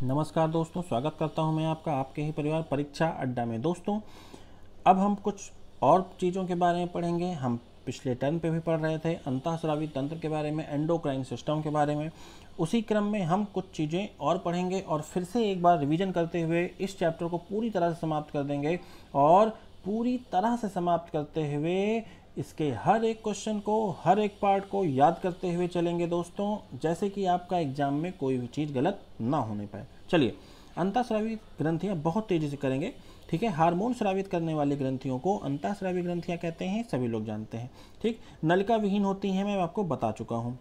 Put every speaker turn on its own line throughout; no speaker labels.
नमस्कार दोस्तों, स्वागत करता हूं मैं आपका आपके ही परिवार परीक्षा अड्डा में। दोस्तों, अब हम कुछ और चीज़ों के बारे में पढ़ेंगे। हम पिछले टर्म पे भी पढ़ रहे थे अंतःस्रावी तंत्र के बारे में, एंडोक्राइन सिस्टम के बारे में। उसी क्रम में हम कुछ चीज़ें और पढ़ेंगे और फिर से एक बार रिवीजन करते हुए इस चैप्टर को पूरी तरह से समाप्त कर देंगे। और पूरी तरह से समाप्त करते हुए इसके हर एक क्वेश्चन को, हर एक पार्ट को याद करते हुए चलेंगे दोस्तों, जैसे कि आपका एग्जाम में कोई भी चीज़ गलत ना होने पाए। चलिए, अंतःस्रावी ग्रंथियाँ बहुत तेज़ी से करेंगे। ठीक है, हार्मोन स्रावित करने वाली ग्रंथियों को अंतःस्रावी ग्रंथियाँ कहते हैं, सभी लोग जानते हैं। ठीक, नलिका विहीन होती हैं, मैं आपको बता चुका हूँ।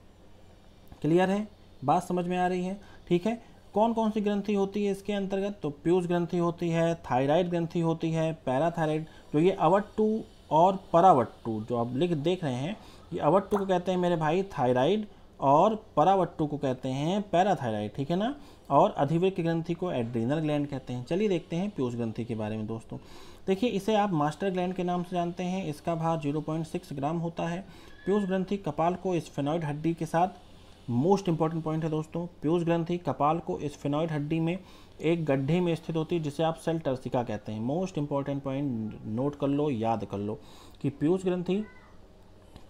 क्लियर है, बात समझ में आ रही है? ठीक है, कौन कौन सी ग्रंथि होती है इसके अंतर्गत? तो प्यूस ग्रंथि होती है, थायराइड ग्रंथि होती है, पैराथायराइड, जो ये अवट्टू और परावट्टू जो आप देख रहे हैं, ये अवट्टू को कहते हैं मेरे भाई थायराइड और परावट्टू को कहते हैं पैराथायराइड। ठीक है ना। और अधिवृक्क ग्रंथि को एड्रीनल ग्लैंड कहते हैं। चलिए देखते हैं प्यूस ग्रंथि के बारे में दोस्तों। देखिए, इसे आप मास्टर ग्लैंड के नाम से जानते हैं। इसका भार 0.6 ग्राम होता है। प्यूस ग्रंथि कपाल को स्फेनॉइड हड्डी के साथ, मोस्ट इंपॉर्टेंट पॉइंट है दोस्तों, प्यूस ग्रंथि कपाल को स्फेनॉइड हड्डी में एक गड्ढे में स्थित होती है जिसे आप सेल टर्सिका कहते हैं। मोस्ट इंपॉर्टेंट पॉइंट नोट कर लो, याद कर लो कि प्यूस ग्रंथि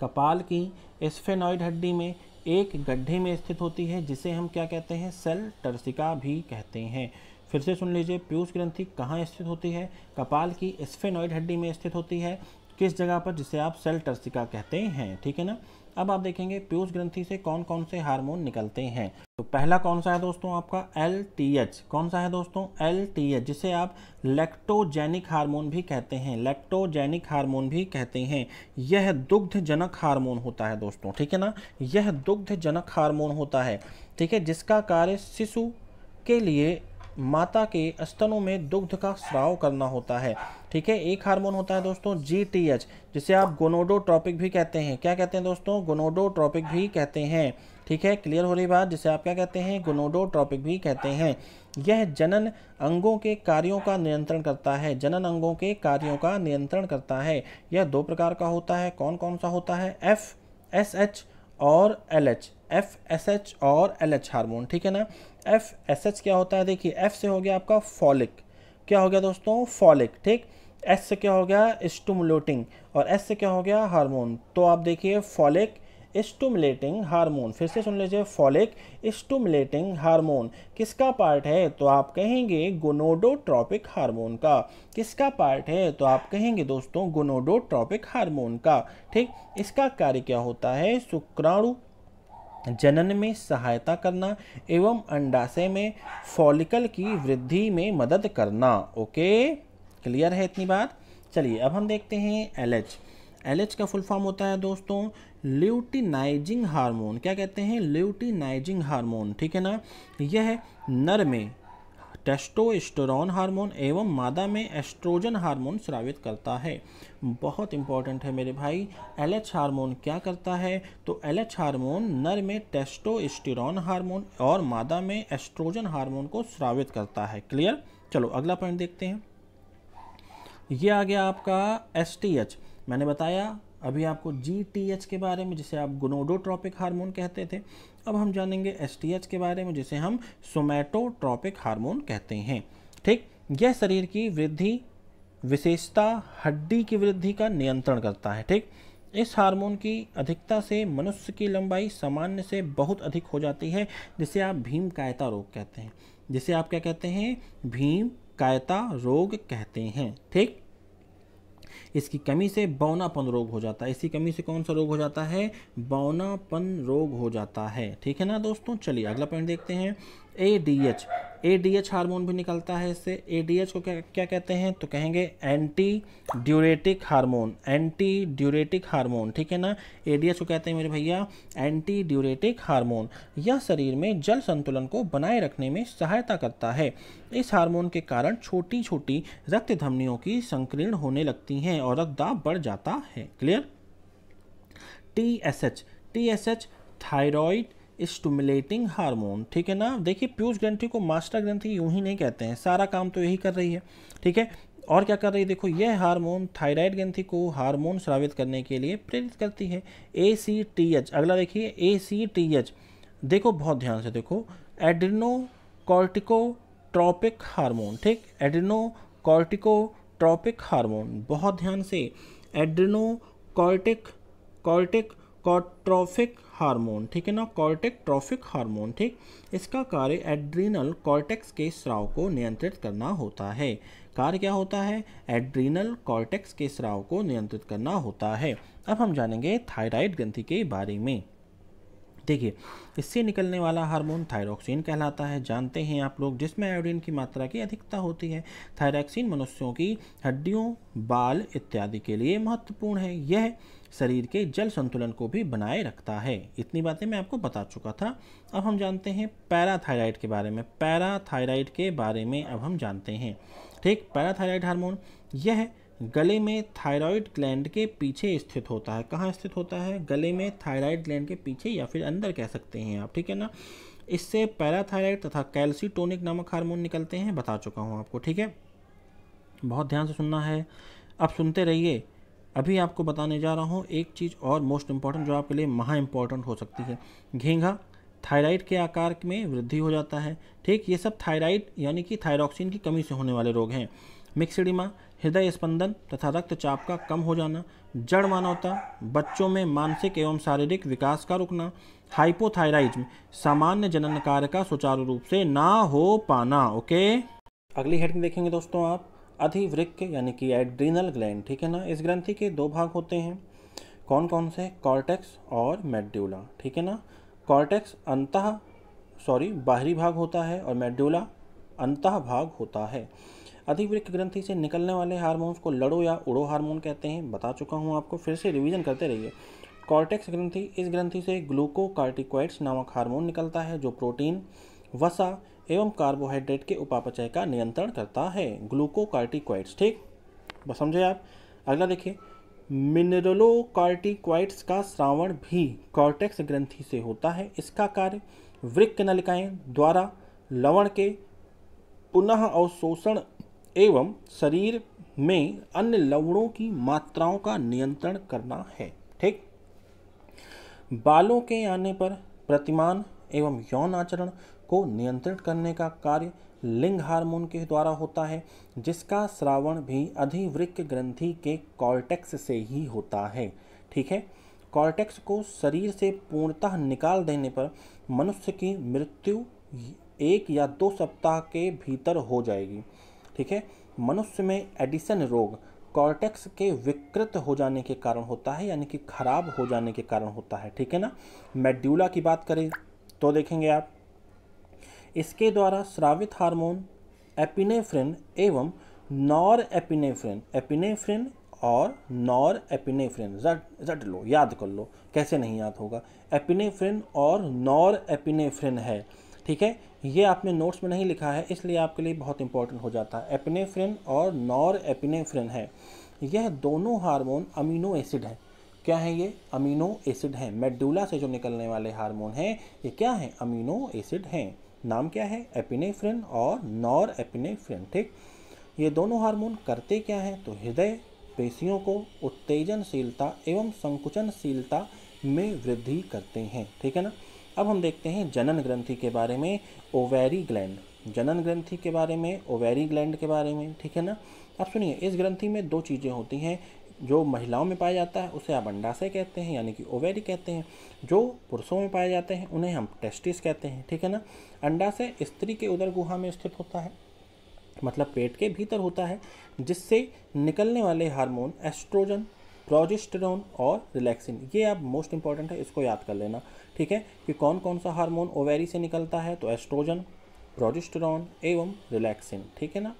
कपाल की स्फेनॉइड हड्डी में एक गड्ढे में स्थित होती है जिसे हम क्या कहते हैं? सेल टर्सिका भी कहते हैं। फिर से सुन लीजिए, प्यूस ग्रंथि कहाँ स्थित होती है? कपाल की स्फेनॉइड हड्डी में स्थित होती है। किस जगह पर? जिसे आप सेल टर्सिका कहते हैं। ठीक है ना। अब आप देखेंगे प्यूस ग्रंथि से कौन कौन से हार्मोन निकलते हैं। तो पहला कौन सा है दोस्तों? आपका LTH। कौन सा है दोस्तों? LTH, जिसे आप लैक्टोजेनिक हार्मोन भी कहते हैं। लैक्टोजेनिक हार्मोन भी कहते हैं। यह दुग्धजनक हार्मोन होता है दोस्तों। ठीक है ना, यह दुग्धजनक हार्मोन होता है। ठीक है, जिसका कार्य शिशु के लिए माता के स्तनों में दुग्ध का स्राव करना होता है। ठीक है, एक हार्मोन होता है दोस्तों GTH, जिसे आप गोनोडोट्रोपिक भी कहते हैं। क्या कहते हैं दोस्तों? गोनोडोट्रोपिक भी कहते हैं। ठीक है, क्लियर हो रही बात? जिसे आप क्या कहते हैं? गोनोडोट्रोपिक भी कहते हैं। यह जनन अंगों के कार्यों का नियंत्रण करता है। जनन अंगों के कार्यों का नियंत्रण करता है। यह दो प्रकार का होता है। कौन कौन सा होता है? FSH और LH। FSH और LH हार्मोन। ठीक है ना। FSH क्या होता है? देखिए, F से हो गया आपका फॉलिक। क्या हो गया दोस्तों? फॉलिक। ठीक, S से क्या हो गया? स्टिमुलेटिंग। और S से क्या हो गया? हार्मोन। तो आप देखिए, फॉलिक स्टिमुलेटिंग हार्मोन। फिर से सुन लीजिए, फॉलिक स्टिमुलेटिंग हार्मोन किसका पार्ट है? तो आप कहेंगे गोनोडोट्रोपिक हार्मोन का। किसका पार्ट है? तो आप कहेंगे दोस्तों गोनोडोट्रोपिक हार्मोन का। ठीक, इसका कार्य क्या होता है? शुक्राणु जनन में सहायता करना एवं अंडाशय में फॉलिकल की वृद्धि में मदद करना। ओके, क्लियर है इतनी बात? चलिए, अब हम देखते हैं LH। LH का फुल फॉर्म होता है दोस्तों ल्यूटिनाइजिंग हार्मोन। क्या कहते हैं? Luteinizing hormone. ठीक है ना। यह नर में टेस्टोस्टेरोन हार्मोन एवं मादा में एस्ट्रोजन हार्मोन स्रावित करता है। बहुत इंपॉर्टेंट है मेरे भाई। LH हार्मोन क्या करता है? तो LH हार्मोन नर में टेस्टोस्टेरोन हार्मोन और मादा में एस्ट्रोजन हार्मोन को स्रावित करता है। क्लियर? चलो अगला पॉइंट देखते हैं। ये आ गया आपका STH। मैंने बताया अभी आपको GTH के बारे में, जिसे आप गोनोडोट्रोपिक हार्मोन कहते थे। अब हम जानेंगे STH के बारे में, जिसे हम सोमैटोट्रोपिक हार्मोन कहते हैं। ठीक, यह शरीर की वृद्धि, विशेषता हड्डी की वृद्धि का नियंत्रण करता है। ठीक, इस हार्मोन की अधिकता से मनुष्य की लंबाई सामान्य से बहुत अधिक हो जाती है, जिसे आप भीमकायता रोग कहते हैं। जिसे आप क्या कहते हैं? भीमकायता रोग कहते हैं। ठीक, इसकी कमी से बौनापन रोग हो जाता है। इसी कमी से कौन सा रोग हो जाता है? बौनापन रोग हो जाता है। ठीक है ना दोस्तों। चलिए अगला पॉइंट देखते हैं। ADH हार्मोन भी निकलता है इससे। ADH को क्या क्या कहते हैं? तो कहेंगे anti diuretic hormone. Anti diuretic hormone. ठीक है ना। ADH को कहते हैं मेरे भैया एंटी ड्यूरेटिक हार्मोन। यह शरीर में जल संतुलन को बनाए रखने में सहायता करता है। इस हार्मोन के कारण छोटी छोटी रक्त धमनियों की संकीर्ण होने लगती हैं और रक्तदाब बढ़ जाता है। Clear? TSH thyroid stimulating hormone. ठीक है ना। देखिए, प्यूस ग्रंथि को मास्टर ग्रंथि यूं ही नहीं कहते हैं, सारा काम तो यही कर रही है। ठीक है, और क्या कर रही है? देखो, यह हार्मोन थायराइड ग्रंथि को हार्मोन स्रावित करने के लिए प्रेरित करती है। ACTH। अगला देखिए, ACTH। देखो बहुत ध्यान से देखो, एड्रिनो कॉर्टिकोट्रोपिक हार्मोन, ठीक, एड्रेनोकॉर्टिकोट्रोपिक हार्मोन, बहुत ध्यान से, कॉर्टिक हार्मोन, ठीक है ना, कॉर्टिक ट्रॉफिक हार्मोन, ठीक। इसका कार्य एड्रीनल कॉर्टेक्स के स्राव को नियंत्रित करना होता है। कार्य क्या होता है? एड्रीनल कॉर्टेक्स के स्राव को नियंत्रित करना होता है। अब हम जानेंगे थायराइड ग्रंथि के बारे में। देखिए, इससे निकलने वाला हार्मोन थायरॉक्सिन कहलाता है, जानते हैं आप लोग, जिसमें आयोडीन की मात्रा की अधिकता होती है। थायरॉक्सिन मनुष्यों की हड्डियों, बाल इत्यादि के लिए महत्वपूर्ण है। यह शरीर के जल संतुलन को भी बनाए रखता है। इतनी बातें मैं आपको बता चुका था। अब हम जानते हैं पैराथायराइड के बारे में। पैराथायराइड के बारे में अब हम जानते हैं, ठीक। पैराथायराइड हार्मोन यह गले में थायराइड ग्लैंड के पीछे स्थित होता है। कहाँ स्थित होता है? गले में थायराइड ग्लैंड के पीछे या फिर अंदर कह सकते हैं आप, ठीक है ना। इससे पैराथायराइड तथा कैल्सीटोनिक नामक हार्मोन निकलते हैं, बता चुका हूँ आपको, ठीक है। बहुत ध्यान से सुनना है, अब सुनते रहिए। अभी आपको बताने जा रहा हूँ एक चीज़ और मोस्ट इम्पॉर्टेंट, जो आपके लिए महा इम्पॉर्टेंट हो सकती है। घींघा, थायराइड के आकार में वृद्धि हो जाता है, ठीक। ये सब थायराइड यानी कि थायरॉक्सिन की कमी से होने वाले रोग हैं। मिक्सिडिमा, हृदय स्पंदन तथा रक्तचाप का कम हो जाना। जड़ मानवता, बच्चों में मानसिक एवं शारीरिक विकास का रुकना। हाइपोथायराइज्म, सामान्य जनन कार्य का सुचारू रूप से ना हो पाना। ओके, अगली हेडिंग देखेंगे दोस्तों आप, अधिवृक्क यानी कि एड्रीनल ग्लैंड, ठीक है ना। इस ग्रंथि के दो भाग होते हैं, कौन कौन से? कॉर्टेक्स और मेड्यूला, ठीक है ना। कॉर्टेक्स बाहरी भाग होता है और मेड्यूला अंतः भाग होता है। अधिवृक्क ग्रंथि से निकलने वाले हार्मोन्स को लड़ो या उड़ो हार्मोन कहते हैं, बता चुका हूँ आपको, फिर से रिवीजन करते रहिए। कॉर्टेक्स ग्रंथि, इस ग्रंथि से ग्लूकोकार्टिकॉइड्स नामक हार्मोन निकलता है, जो प्रोटीन, वसा एवं कार्बोहाइड्रेट के उपापचय का नियंत्रण करता है। ग्लूकोकार्टिकॉइड्स, ठीक, बस समझे आप। अगला देखिए, मिनरलोकार्टिकॉइड्स का स्रावण भी कॉर्टेक्स ग्रंथि से होता है। इसका कार्य वृक्क नलिकाएं द्वारा लवण के पुनः अवशोषण एवं शरीर में अन्य लवणों की मात्राओं का नियंत्रण करना है, ठीक। बालों के आने पर प्रतिमान एवं यौन आचरण को नियंत्रित करने का कार्य लिंग हार्मोन के द्वारा होता है, जिसका स्रावण भी अधिवृक्क ग्रंथि के कॉर्टेक्स से ही होता है, ठीक है। कॉर्टेक्स को शरीर से पूर्णतः निकाल देने पर मनुष्य की मृत्यु 1 या 2 सप्ताह के भीतर हो जाएगी, ठीक है। मनुष्य में एडिसन रोग कॉर्टेक्स के विकृत हो जाने के कारण होता है, यानी कि खराब हो जाने के कारण होता है, ठीक है ना। मेड्यूला की बात करें तो देखेंगे आप, इसके द्वारा स्रावित हार्मोन एपिनेफ्रिन एवं नॉर एपिनेफ्रिन और नॉर एपिनेफ्रिन, जट लो, याद कर लो, कैसे नहीं याद होगा। एपिनेफ्रिन और नॉर एपिनेफ्रिन है, ठीक है। ये आपने नोट्स में नहीं लिखा है, इसलिए आपके लिए बहुत इंपॉर्टेंट हो जाता है। एपिनेफ्रिन और नॉर एपिनेफ्रिन है, यह दोनों हार्मोन अमीनो एसिड है। क्या है ये? अमीनो एसिड है। मेडुला से जो निकलने वाले हार्मोन हैं ये क्या है? अमीनो एसिड हैं। नाम क्या है? एपिनेफ्रिन और नॉर एपिनेफ्रिन, ठीक। ये दोनों हार्मोन करते क्या हैं? तो हृदय पेशियों को उत्तेजनशीलता एवं संकुचनशीलता में वृद्धि करते हैं, ठीक है ना। अब हम देखते हैं जनन ग्रंथि के बारे में, ओवेरी ग्लैंड, जनन ग्रंथि के बारे में, ओवेरी ग्लैंड के बारे में, ठीक है ना। अब सुनिए, इस ग्रंथि में 2 चीज़ें होती हैं। जो महिलाओं में पाया जाता है उसे आप अंडाशय कहते हैं, यानी कि ओवेरी कहते हैं। जो पुरुषों में पाए जाते हैं उन्हें हम टेस्टिस कहते हैं, ठीक है ना। अंडाशय स्त्री के उदर गुहा में स्थित होता है, मतलब पेट के भीतर होता है, जिससे निकलने वाले हार्मोन एस्ट्रोजन, प्रोजेस्टेरोन और रिलैक्सिन, ये आप मोस्ट इंपॉर्टेंट है, इसको याद कर लेना, ठीक है। कि कौन कौन सा हार्मोन ओवेरी से निकलता है? तो एस्ट्रोजन, प्रोजेस्टेरोन एवं रिलैक्सिन, ठीक है ना।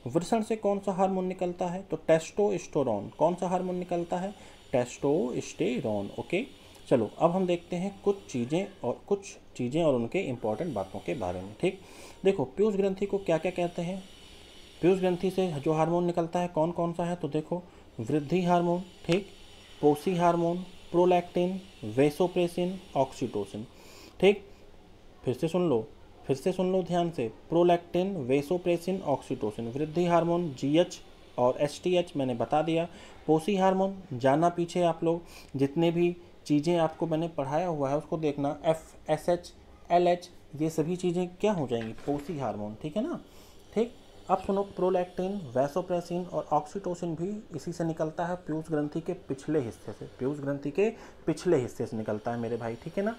वृषण से कौन सा हार्मोन निकलता है? तो टेस्टोस्टेरोन। कौन सा हार्मोन निकलता है? Testosterone, okay. चलो अब हम देखते हैं कुछ चीज़ें और उनके इंपॉर्टेंट बातों के बारे में, ठीक। देखो, पीयूष ग्रंथि को क्या क्या कहते हैं? पीयूष ग्रंथि से जो हार्मोन निकलता है कौन कौन सा है? तो देखो, वृद्धि हार्मोन, ठीक, पोषी हार्मोन, प्रोलैक्टिन, वेसोप्रेसिन, ऑक्सीटोसिन, ठीक। फिर से सुन लो ध्यान से, प्रोलैक्टिन, वेसोप्रेसिन, ऑक्सीटोसिन। वृद्धि हार्मोन GH और STH मैंने बता दिया। पोषी हार्मोन जाना पीछे आप लोग, जितने भी चीज़ें आपको मैंने पढ़ाया हुआ है उसको देखना, FSH, LH, ये सभी चीज़ें क्या हो जाएंगी, पोषी हार्मोन, ठीक है ना। ठीक, अब सुनो, प्रोलैक्टिन, वैसोप्रेसिन और ऑक्सीटोसिन भी इसी से निकलता है, पीयूष ग्रंथि के पिछले हिस्से से, पीयूष ग्रंथि के पिछले हिस्से से निकलता है मेरे भाई, ठीक है ना।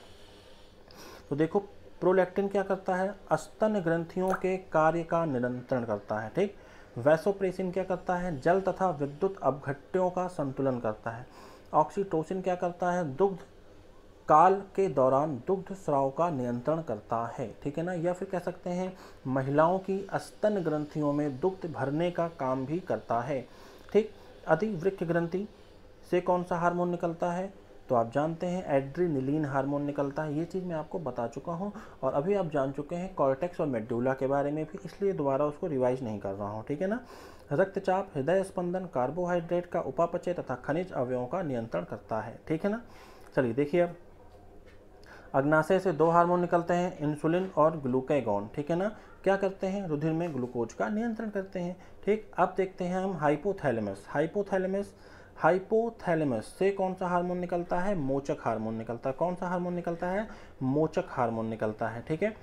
तो देखो, प्रोलैक्टिन क्या करता है, स्तन ग्रंथियों के कार्य का नियंत्रण करता है। ठीक, वैसोप्रेसिन क्या करता है, जल तथा विद्युत अपघट्यों का संतुलन करता है। ऑक्सीटोसिन क्या करता है, दुग्ध काल के दौरान दुग्ध स्राव का नियंत्रण करता है, ठीक है ना। या फिर कह सकते हैं महिलाओं की स्तन ग्रंथियों में दुग्ध भरने का काम भी करता है। ठीक, अधिवृक्क ग्रंथि से कौन सा हार्मोन निकलता है, तो आप जानते हैं एड्रेनलिन हार्मोन निकलता है। ये चीज़ मैं आपको बता चुका हूँ और अभी आप जान चुके हैं कॉर्टेक्स और मेडुला के बारे में भी, इसलिए दोबारा उसको रिवाइज नहीं कर रहा हूँ, ठीक है ना। रक्तचाप, हृदय स्पंदन, कार्बोहाइड्रेट का उपापचय तथा खनिज अवयवों का नियंत्रण करता है, ठीक है ना। चलिए देखिए, अब अग्नाशय से दो हार्मोन निकलते हैं, इंसुलिन और ग्लूकागॉन, ठीक है ना। क्या करते हैं, रुधिर में ग्लूकोज का नियंत्रण करते हैं। ठीक, अब देखते हैं हम हाइपोथैलेमस। हाइपोथैलेमस से कौन सा हार्मोन निकलता है, मोचक हार्मोन निकलता है। कौन सा हार्मोन निकलता है, मोचक हार्मोन निकलता है, ठीक है।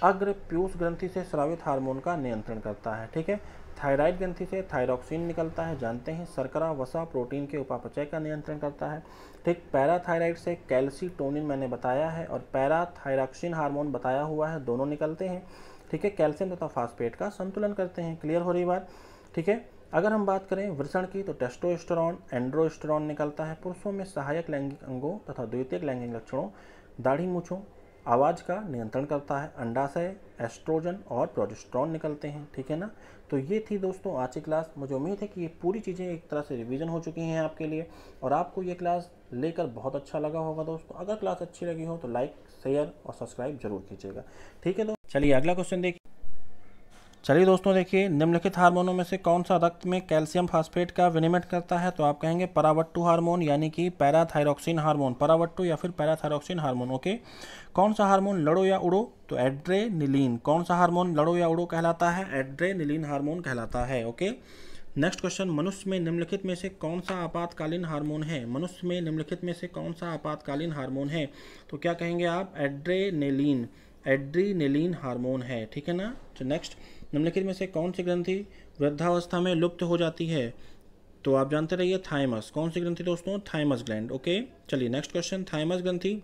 अग्र पीयूष ग्रंथि से स्रावित हार्मोन का नियंत्रण करता है, ठीक है। थायराइड ग्रंथि से थायरॉक्सिन निकलता है, जानते हैं शर्करा वसा प्रोटीन के उपापचय का नियंत्रण करता है। ठीक, पैराथायराइड से कैल्सीटोनिन मैंने बताया है और पैराथायरॉक्सिन हार्मोन बताया हुआ है, दोनों निकलते हैं, ठीक है। कैल्शियम तथा फास्फेट का संतुलन करते हैं, क्लियर हो रही बात, ठीक है। अगर हम बात करें वृषण की, तो टेस्टोस्टेरोन, एंड्रोस्टेरोन निकलता है। पुरुषों में सहायक लैंगिक अंगों तथा द्वितीयक लैंगिक लक्षणों, दाढ़ी मूछों, आवाज़ का नियंत्रण करता है। अंडाशय, एस्ट्रोजन और प्रोजेस्टेरोन निकलते हैं, ठीक है ना। तो ये थी दोस्तों आज की क्लास। मुझे उम्मीद है कि ये पूरी चीज़ें एक तरह से रिवीजन हो चुकी हैं आपके लिए और आपको ये क्लास लेकर बहुत अच्छा लगा होगा दोस्तों। अगर क्लास अच्छी लगी हो तो लाइक, शेयर और सब्सक्राइब जरूर कीजिएगा, ठीक है। तो चलिए अगला क्वेश्चन देखिए। चलिए दोस्तों देखिए, निम्नलिखित हार्मोनों में से कौन सा रक्त में कैल्शियम फास्फेट का विनिमय करता है, तो आप कहेंगे परावट्टु हार्मोन यानी कि पैराथायरॉक्सिन हार्मोन, परावट्टु या फिर पैराथायरॉक्सिन हार्मोन, ओके। कौन सा हार्मोन लड़ो या उड़ो, तो एड्रेनलिन। कौन सा हार्मोन लड़ो या उड़ो कहलाता है, एड्रेनलिन हार्मोन कहलाता है, ओके। नेक्स्ट क्वेश्चन, मनुष्य में निम्नलिखित में से कौन सा आपातकालीन हार्मोन है, मनुष्य में निम्नलिखित में से कौन सा आपातकालीन हार्मोन है, तो क्या कहेंगे आप, एड्रेनलिन, एड्रीनेलिन हार्मोन है, ठीक है ना। तो नेक्स्ट, निम्नलिखित में से कौन सी ग्रंथि वृद्धावस्था में लुप्त हो जाती है, तो आप जानते रहिए थाइमस। कौन सी ग्रंथि दोस्तों, थाइमस ग्लैंड, ओके। चलिए नेक्स्ट क्वेश्चन, थाइमस ग्रंथि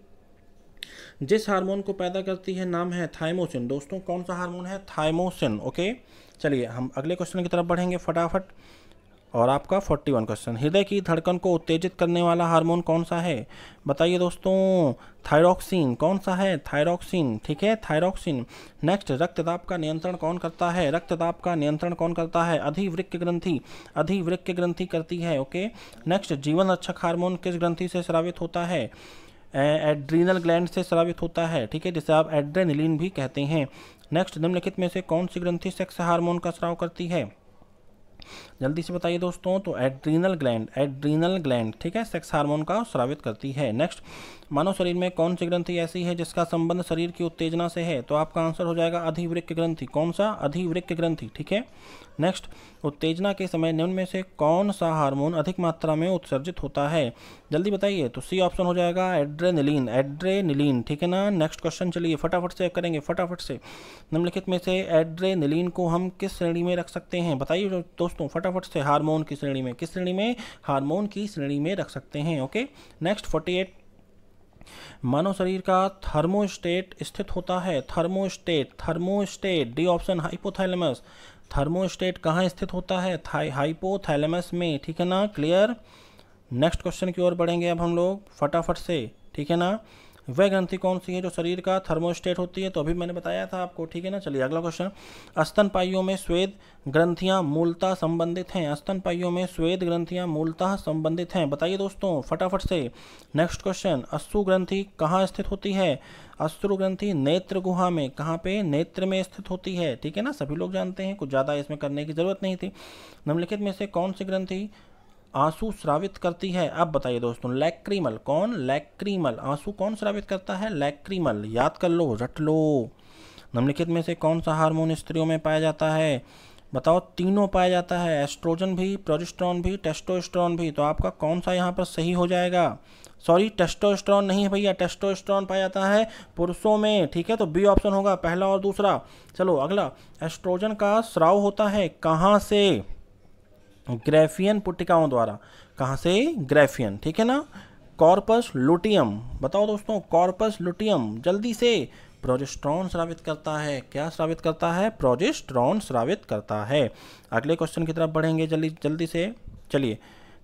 जिस हार्मोन को पैदा करती है नाम है थाइमोसिन। दोस्तों कौन सा हार्मोन है, थाइमोसिन, ओके। चलिए हम अगले क्वेश्चन की तरफ बढ़ेंगे फटाफट और आपका 41 क्वेश्चन, हृदय की धड़कन को उत्तेजित करने वाला हार्मोन कौन सा है, बताइए दोस्तों, थायरॉक्सिन। कौन सा है, थायरॉक्सिन, ठीक है, थायरॉक्सिन। नेक्स्ट, रक्तदाब का नियंत्रण कौन करता है, रक्तदाब का नियंत्रण कौन करता है, अधिवृक्क ग्रंथि, अधिवृक्क ग्रंथि करती है, ओके। नेक्स्ट, जीवन रक्षक हार्मोन किस ग्रंथि से स्रावित होता है, एड्रीनल ग्लैंड से स्रावित होता है, ठीक है, जिसे आप एड्रेनलिन भी कहते हैं। नेक्स्ट, निम्नलिखित में से कौन सी ग्रंथि सेक्स हार्मोन का स्राव करती है, जल्दी से बताइए दोस्तों, तो एड्रीनल ग्लैंड, एड्रीनल ग्लैंड, ठीक है, सेक्स हार्मोन का स्रावित करती है। नेक्स्ट, मानव शरीर में कौन सी ग्रंथि ऐसी है जिसका संबंध शरीर की उत्तेजना से है, तो आपका आंसर हो जाएगा अधिवृक्क ग्रंथि। कौन सा, अधिवृक्क ग्रंथि, ठीक है। नेक्स्ट, उत्तेजना के समय निम्न में से कौन सा हार्मोन अधिक मात्रा में उत्सर्जित होता है, जल्दी बताइए, तो सी ऑप्शन हो जाएगा एड्रेनलिन, एड्रेनलिन, ठीक है ना। नेक्स्ट क्वेश्चन, चलिए फटाफट से करेंगे, फटाफट से। निम्नलिखित में से एड्रेनलिन को हम किस श्रेणी में रख सकते हैं, बताइए दोस्तों फटाफट से, हार्मोन की श्रेणी में, किस श्रेणी में, हार्मोन की श्रेणी में रख सकते हैं, ओके। नेक्स्ट 48, मानव शरीर का थर्मोस्टेट स्थित होता है, thermostat, thermostat, D option hypothalamus. Thermostat कहाँ स्थित होता है, हाइपोथैलेमस में, ठीक है ना, क्लियर। नेक्स्ट क्वेश्चन की ओर बढ़ेंगे अब हम लोग फटाफट से, ठीक है ना। वह ग्रंथि कौन सी है जो शरीर का थर्मोस्टेट होती है, तो अभी मैंने बताया था आपको, ठीक है ना। चलिए अगला क्वेश्चन, स्तनपाइयों में श्वेत ग्रंथियां मूलतः संबंधित हैं, स्तनपाइयों में श्वेत ग्रंथियां मूलतः संबंधित हैं, बताइए दोस्तों फटाफट से। नेक्स्ट क्वेश्चन, अश्रु ग्रंथि कहाँ स्थित होती है, अश्रु ग्रंथि नेत्र गुहा में, कहाँ पे, नेत्र में स्थित होती है, ठीक है ना, सभी लोग जानते हैं, कुछ ज़्यादा इसमें करने की जरूरत नहीं थी। निम्नलिखित में से कौन सी ग्रंथि आंसू स्रावित करती है, अब बताइए दोस्तों, लैक्रीमल। कौन, लैक्रीमल, आंसू कौन स्रावित करता है, लैक्रीमल, याद कर लो, रट लो। निम्नलिखित में से कौन सा हार्मोन स्त्रियों में पाया जाता है, बताओ, तीनों पाया जाता है, एस्ट्रोजन भी, प्रोजेस्टेरॉन भी, टेस्टोस्टेरोन भी। तो आपका कौन सा यहाँ पर सही हो जाएगा? सॉरी, टेस्टोस्टेरोन नहीं है भैया, टेस्टोस्टेरोन पाया जाता है पुरुषों में, ठीक है। तो बी ऑप्शन होगा पहला और दूसरा। चलो अगला, एस्ट्रोजन का स्राव होता है कहाँ से? ग्राफियन पुटिकाओं द्वारा। कहाँ से? ग्राफियन, ठीक है ना। कॉर्पस लुटियम, बताओ दोस्तों, कॉर्पस लुटियम, जल्दी से। प्रोजेस्टेरॉन स्रावित करता है। क्या स्रावित करता है? प्रोजेस्टेरॉन स्रावित करता है। अगले क्वेश्चन की तरफ बढ़ेंगे जल्दी जल्दी से। चलिए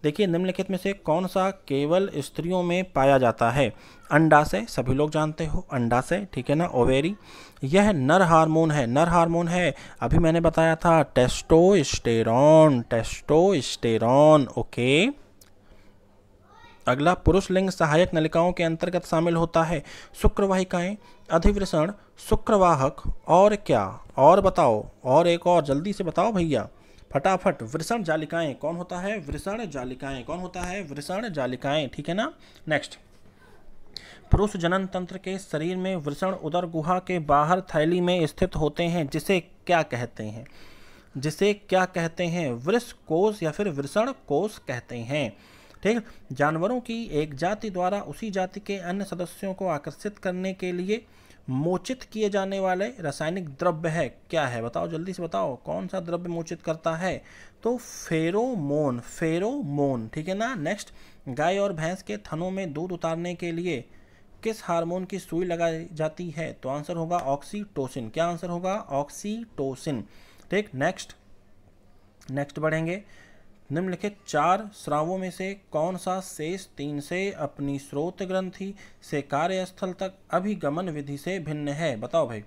देखिए, निम्नलिखित में से कौन सा केवल स्त्रियों में पाया जाता है? अंडाशय, सभी लोग जानते हो अंडाशय, ठीक है ना। ओवेरी, यह नर हार्मोन है, नर हार्मोन है। अभी मैंने बताया था टेस्टोस्टेरॉन, टेस्टोस्टेरॉन, ओके। अगला, पुरुष लिंग सहायक नलिकाओं के अंतर्गत शामिल होता है शुक्रवाहिकाएं, अधिवृषण, शुक्रवाहक और क्या? और बताओ, और एक और जल्दी से बताओ भैया, फटाफट। वृषण जालिकाएं, कौन होता है? वृषण जालिकाएं, कौन होता है? वृषण जालिकाएं, ठीक है ना। नेक्स्ट, पुरुष जनन तंत्र के शरीर में वृषण उदर गुहा के बाहर थैली में स्थित होते हैं, जिसे क्या कहते हैं? जिसे क्या कहते हैं? वृष कोष या फिर वृषण कोष कहते हैं, ठीक। जानवरों की एक जाति द्वारा उसी जाति के अन्य सदस्यों को आकर्षित करने के लिए मोचित किए जाने वाले रासायनिक द्रव्य है, क्या है? बताओ जल्दी से बताओ, कौन सा द्रव्य मोचित करता है? तो फेरोमोन, फेरोमोन, ठीक है ना। नेक्स्ट, गाय और भैंस के थनों में दूध उतारने के लिए किस हार्मोन की सुई लगाई जाती है? तो आंसर होगा ऑक्सीटोसिन। क्या आंसर होगा? ऑक्सीटोसिन, ठीक। नेक्स्ट बढ़ेंगे, निम्नलिखित 4 स्रावों में से कौन सा शेष 3 से अपनी स्रोत ग्रंथि से कार्यस्थल तक अभिगमन विधि से भिन्न है? बताओ भाई,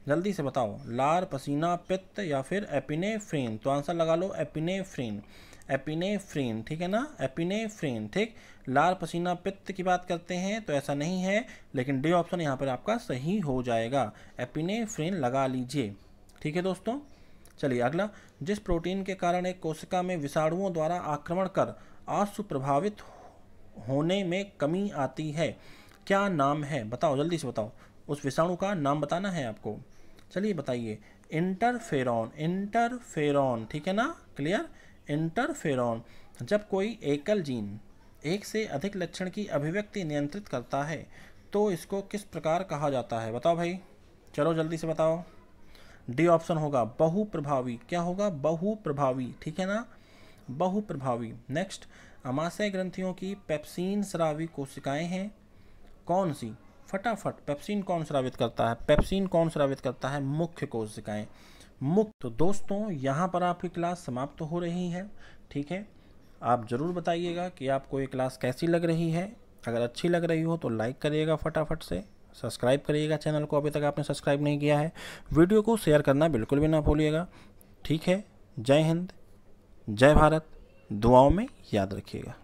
जल्दी से बताओ। लार, पसीना, पित्त या फिर एपिनेफ्रीन? तो आंसर लगा लो एपिनेफ्रीन, एपिनेफ्रीन, ठीक है ना, एपिनेफ्रीन, ठीक। लार, पसीना, पित्त की बात करते हैं तो ऐसा नहीं है, लेकिन डी ऑप्शन यहाँ पर आपका सही हो जाएगा, एपिनेफ्रीन लगा लीजिए, ठीक है दोस्तों। चलिए अगला, जिस प्रोटीन के कारण एक कोशिका में विषाणुओं द्वारा आक्रमण कर आंसू प्रभावित होने में कमी आती है, क्या नाम है? बताओ जल्दी से बताओ, उस विषाणु का नाम बताना है आपको। चलिए बताइए, इंटरफेरॉन, इंटरफेरॉन, ठीक है ना, क्लियर, इंटरफेरॉन। जब कोई एकल जीन एक से अधिक लक्षण की अभिव्यक्ति नियंत्रित करता है तो इसको किस प्रकार कहा जाता है? बताओ भाई, चलो जल्दी से बताओ। डी ऑप्शन होगा बहुप्रभावी। क्या होगा? बहुप्रभावी, ठीक है ना, बहुप्रभावी। नेक्स्ट, अमाशय ग्रंथियों की पेप्सिन स्रावी कोशिकाएं हैं, कौन सी? फटाफट, पेप्सिन कौन स्रावित करता है? पेप्सिन कौन स्रावित करता है? मुख्य कोशिकाएं, मुख्य। तो दोस्तों यहाँ पर आपकी क्लास समाप्त हो रही है, ठीक है। आप ज़रूर बताइएगा कि आपको ये क्लास कैसी लग रही है। अगर अच्छी लग रही हो तो लाइक करिएगा फटाफट से, सब्सक्राइब करिएगा चैनल को, अभी तक आपने सब्सक्राइब नहीं किया है। वीडियो को शेयर करना बिल्कुल भी ना भूलिएगा, ठीक है। जय हिंद, जय भारत, दुआओं में याद रखिएगा।